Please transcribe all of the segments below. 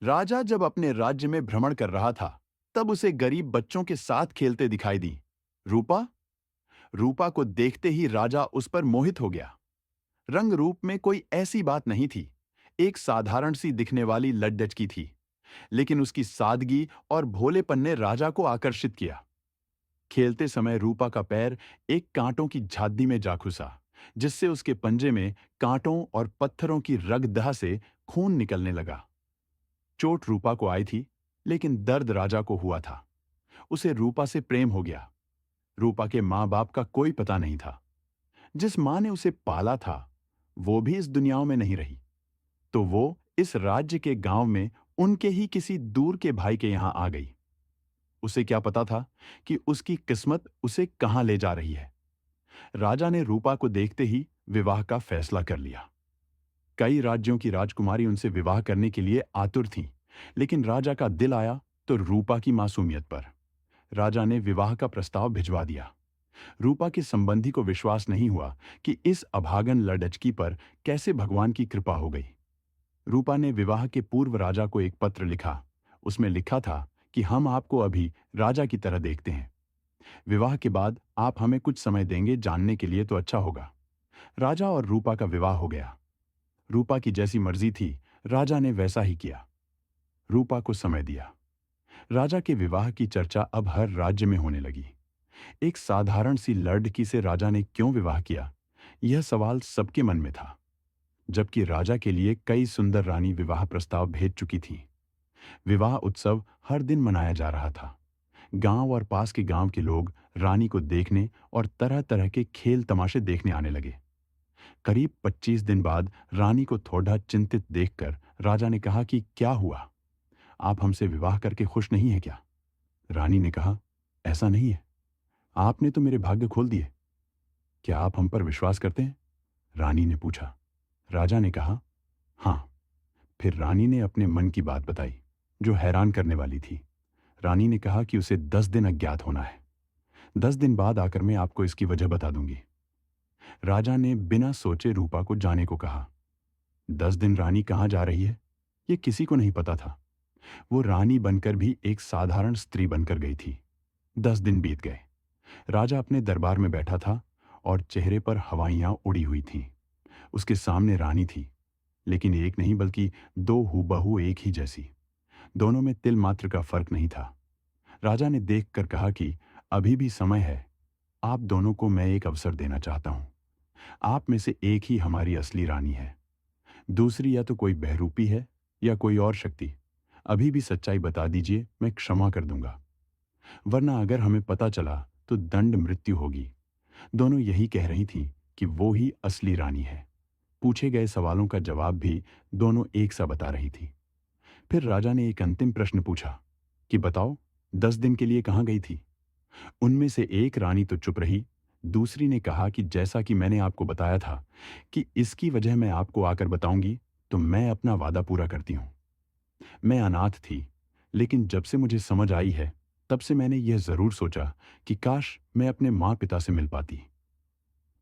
राजा जब अपने राज्य में भ्रमण कर रहा था, तब उसे गरीब बच्चों के साथ खेलते दिखाई दी। रूपा रूपा को देखते ही राजा उस पर मोहित हो गया। रंग रूप में कोई ऐसी बात नहीं थी। एक साधारण सी दिखने वाली लड्डच थी, लेकिन उसकी सादगी और भोलेपन ने राजा को आकर्षित किया। खेलते समय रूपा का पैर एक कांटों की झाड़ी में जा घुसा, जिससे उसके पंजे में कांटों और पत्थरों की रगदह से खून निकलने लगा। चोट रूपा को आई थी, लेकिन दर्द राजा को हुआ था। उसे रूपा से प्रेम हो गया। रूपा के माँ बाप का कोई पता नहीं था। जिस माँ ने उसे पाला था, वो भी इस दुनिया में नहीं रही। तो वो इस राज्य के गांव में उनके ही किसी दूर के भाई के यहां आ गई। उसे क्या पता था कि उसकी किस्मत उसे कहां ले जा रही है। राजा ने रूपा को देखते ही विवाह का फैसला कर लिया। कई राज्यों की राजकुमारी उनसे विवाह करने के लिए आतुर थीं, लेकिन राजा का दिल आया तो रूपा की मासूमियत पर। राजा ने विवाह का प्रस्ताव भिजवा दिया। रूपा के संबंधी को विश्वास नहीं हुआ कि इस अभागन लड़चकी पर कैसे भगवान की कृपा हो गई। रूपा ने विवाह के पूर्व राजा को एक पत्र लिखा। उसमें लिखा था कि हम आपको अभी राजा की तरह देखते हैं। विवाह के बाद आप हमें कुछ समय देंगे जानने के लिए तो अच्छा होगा। राजा और रूपा का विवाह हो गया। रूपा की जैसी मर्जी थी, राजा ने वैसा ही किया। रूपा को समय दिया। राजा के विवाह की चर्चा अब हर राज्य में होने लगी। एक साधारण सी लड़की से राजा ने क्यों विवाह किया, यह सवाल सबके मन में था। जबकि राजा के लिए कई सुंदर रानी विवाह प्रस्ताव भेज चुकी थीं। विवाह उत्सव हर दिन मनाया जा रहा था। गांव और पास के गांव के लोग रानी को देखने और तरह तरह के खेल तमाशे देखने आने लगे। करीब 25 दिन बाद रानी को थोड़ा चिंतित देखकर राजा ने कहा कि क्या हुआ, आप हमसे विवाह करके खुश नहीं है क्या? रानी ने कहा, ऐसा नहीं है। आपने तो मेरे भाग्य खोल दिए। क्या आप हम पर विश्वास करते हैं? रानी ने पूछा। राजा ने कहा, हाँ। फिर रानी ने अपने मन की बात बताई, जो हैरान करने वाली थी। रानी ने कहा कि उसे 10 दिन अज्ञात होना है। 10 दिन बाद आकर मैं आपको इसकी वजह बता दूंगी। राजा ने बिना सोचे रूपा को जाने को कहा। 10 दिन रानी कहाँ जा रही है, ये किसी को नहीं पता था। वो रानी बनकर भी एक साधारण स्त्री बनकर गई थी। 10 दिन बीत गए। राजा अपने दरबार में बैठा था और चेहरे पर हवाइयां उड़ी हुई थीं। उसके सामने रानी थी, लेकिन एक नहीं बल्कि दो हूबहू एक ही जैसी। दोनों में तिल मात्र का फर्क नहीं था। राजा ने देखकर कहा कि अभी भी समय है। आप दोनों को मैं एक अवसर देना चाहता हूं। आप में से एक ही हमारी असली रानी है। दूसरी या तो कोई बहरूपी है या कोई और शक्ति। अभी भी सच्चाई बता दीजिए, मैं क्षमा कर दूंगा। वरना अगर हमें पता चला तो दंड मृत्यु होगी। दोनों यही कह रही थीं कि वो ही असली रानी है। पूछे गए सवालों का जवाब भी दोनों एक सा बता रही थी। फिर राजा ने एक अंतिम प्रश्न पूछा कि बताओ, 10 दिन के लिए कहाँ गई थी? उनमें से एक रानी तो चुप रही। दूसरी ने कहा कि जैसा कि मैंने आपको बताया था कि इसकी वजह मैं आपको आकर बताऊंगी, तो मैं अपना वादा पूरा करती हूँ। मैं अनाथ थी, लेकिन जब से मुझे समझ आई है, तब से मैंने यह जरूर सोचा कि काश मैं अपने माँ पिता से मिल पाती।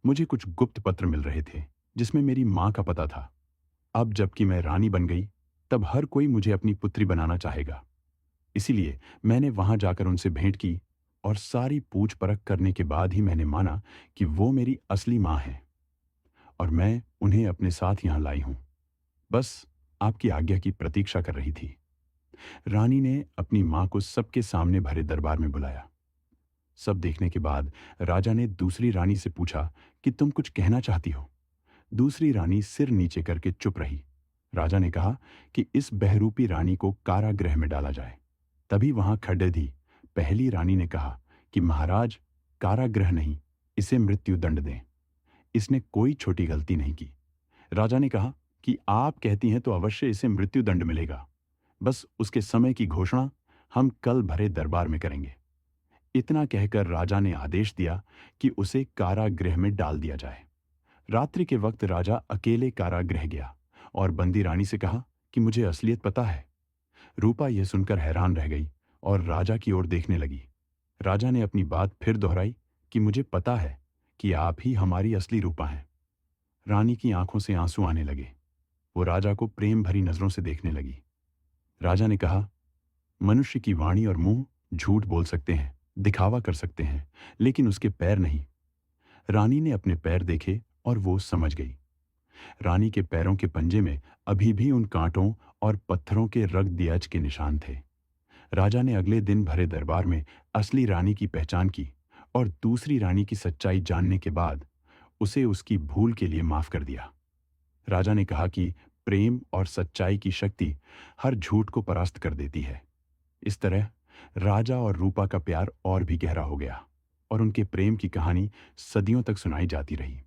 मुझे कुछ गुप्त पत्र मिल रहे थे, जिसमें मेरी माँ का पता था। अब जबकि मैं रानी बन गई, तब हर कोई मुझे अपनी पुत्री बनाना चाहेगा। इसीलिए मैंने वहां जाकर उनसे भेंट की और सारी पूछ परख करने के बाद ही मैंने माना कि वो मेरी असली माँ है और मैं उन्हें अपने साथ यहां लाई हूं। बस आपकी आज्ञा की प्रतीक्षा कर रही थी। रानी ने अपनी मां को सबके सामने भरे दरबार में बुलाया। सब देखने के बाद राजा ने दूसरी रानी से पूछा कि तुम कुछ कहना चाहती हो? दूसरी रानी सिर नीचे करके चुप रही। राजा ने कहा कि इस बहरूपी रानी को कारागृह में डाला जाए। तभी वहां खड़े थी पहली रानी ने कहा कि महाराज, कारागृह नहीं, इसे मृत्यु दंड दें। इसने कोई छोटी गलती नहीं की। राजा ने कहा कि आप कहती हैं तो अवश्य इसे मृत्यु दंड मिलेगा। बस उसके समय की घोषणा हम कल भरे दरबार में करेंगे। इतना कहकर राजा ने आदेश दिया कि उसे कारागृह में डाल दिया जाए। रात्रि के वक्त राजा अकेले कारागृह गया और बंदी रानी से कहा कि मुझे असलियत पता है। रूपा यह सुनकर हैरान रह गई और राजा की ओर देखने लगी। राजा ने अपनी बात फिर दोहराई कि मुझे पता है कि आप ही हमारी असली रूपा हैं। रानी की आंखों से आंसू आने लगे। वो राजा को प्रेम भरी नजरों से देखने लगी। राजा ने कहा, मनुष्य की वाणी और मुंह झूठ बोल सकते हैं, दिखावा कर सकते हैं, लेकिन उसके पैर नहीं। रानी ने अपने पैर देखे और वो समझ गई। रानी के पैरों के पंजे में अभी भी उन कांटों और पत्थरों के रग दियाज के निशान थे। राजा ने अगले दिन भरे दरबार में असली रानी की पहचान की और दूसरी रानी की सच्चाई जानने के बाद उसे उसकी भूल के लिए माफ कर दिया। राजा ने कहा कि प्रेम और सच्चाई की शक्ति हर झूठ को परास्त कर देती है। इस तरह राजा और रूपा का प्यार और भी गहरा हो गया और उनके प्रेम की कहानी सदियों तक सुनाई जाती रही।